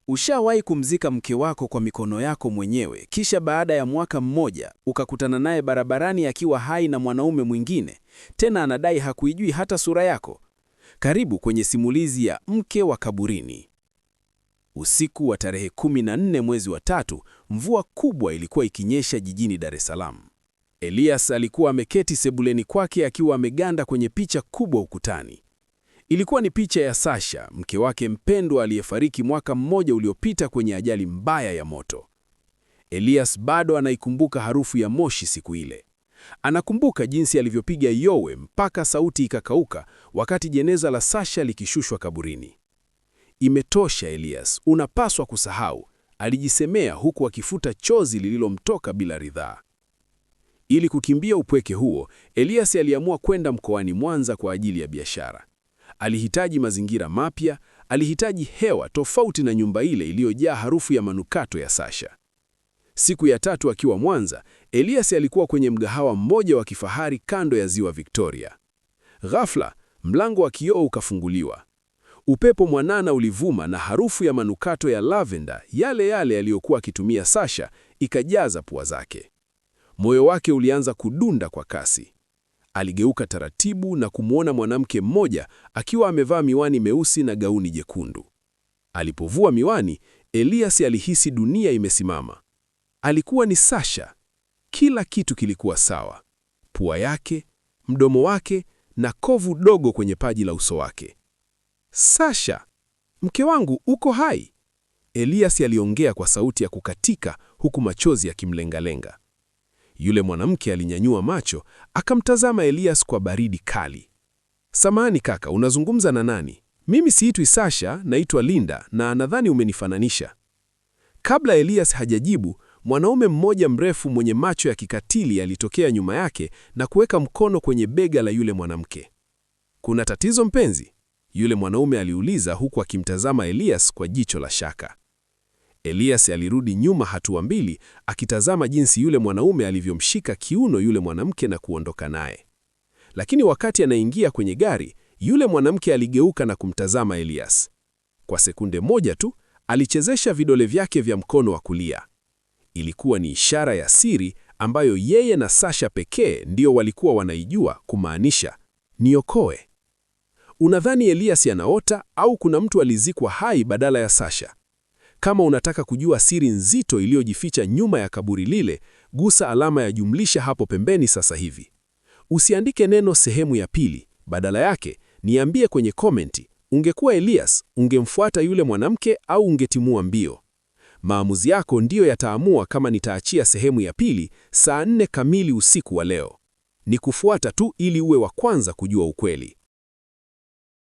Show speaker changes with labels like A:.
A: Ushawahi kumzika mke wako kwa mikono yako mwenyewe, kisha baada ya mwaka mmoja ukakutana naye barabarani akiwa hai na mwanaume mwingine, tena anadai hakuijui hata sura yako? Karibu kwenye simulizi ya Mke wa Kaburini. Usiku wa tarehe 14 mwezi wa 3, mvua kubwa ilikuwa ikinyesha jijini Dar es Salaam. Elias alikuwa ameketi sebuleni kwake akiwa ameganda kwenye picha kubwa ukutani. Ilikuwa ni picha ya Sasha, mke wake mpendwa aliyefariki mwaka mmoja uliopita kwenye ajali mbaya ya moto. Elias bado anaikumbuka harufu ya moshi siku ile. Anakumbuka jinsi alivyopiga yowe mpaka sauti ikakauka wakati jeneza la Sasha likishushwa kaburini. Imetosha Elias, unapaswa kusahau, alijisemea huku akifuta chozi lililomtoka bila ridhaa. Ili kukimbia upweke huo, Elias aliamua kwenda mkoani Mwanza kwa ajili ya biashara. Alihitaji mazingira mapya, alihitaji hewa tofauti na nyumba ile iliyojaa harufu ya manukato ya Sasha. Siku ya 3 akiwa Mwanza, Elias alikuwa kwenye mgahawa mmoja wa kifahari kando ya Ziwa Victoria. Ghafla, mlango wa kioo ukafunguliwa. Upepo mwanana ulivuma na harufu ya manukato ya lavenda, yale yale aliyokuwa akitumia Sasha, ikajaza pua zake. Moyo wake ulianza kudunda kwa kasi. Aligeuka taratibu na kumwona mwanamke mmoja akiwa amevaa miwani meusi na gauni jekundu. Alipovua miwani, Elias alihisi dunia imesimama. Alikuwa ni Sasha. Kila kitu kilikuwa sawa: pua yake, mdomo wake na kovu dogo kwenye paji la uso wake. "Sasha, mke wangu, uko hai?" Elias aliongea kwa sauti ya kukatika huku machozi yakimlengalenga. Yule mwanamke alinyanyua macho, akamtazama Elias kwa baridi kali. "Samahani kaka, unazungumza na nani? Mimi siitwi Sasha, naitwa Linda na nadhani umenifananisha." Kabla Elias hajajibu, mwanaume mmoja mrefu mwenye macho ya kikatili alitokea nyuma yake na kuweka mkono kwenye bega la yule mwanamke. "Kuna tatizo mpenzi?" Yule mwanaume aliuliza huku akimtazama Elias kwa jicho la shaka. Elias alirudi nyuma hatua mbili, akitazama jinsi yule mwanaume alivyomshika kiuno yule mwanamke na kuondoka naye. Lakini wakati anaingia kwenye gari, yule mwanamke aligeuka na kumtazama Elias. Kwa sekunde moja tu, alichezesha vidole vyake vya mkono wa kulia. Ilikuwa ni ishara ya siri ambayo yeye na Sasha pekee ndio walikuwa wanaijua, kumaanisha niokoe. Unadhani Elias anaota au kuna mtu alizikwa hai badala ya Sasha? Kama unataka kujua siri nzito iliyojificha nyuma ya kaburi lile, gusa alama ya jumlisha hapo pembeni sasa hivi. Usiandike neno sehemu ya pili, badala yake niambie kwenye komenti, ungekuwa Elias, ungemfuata yule mwanamke au ungetimua mbio? Maamuzi yako ndiyo yataamua kama nitaachia sehemu ya pili saa 4 kamili usiku wa leo. Ni kufuata tu ili uwe wa kwanza kujua ukweli.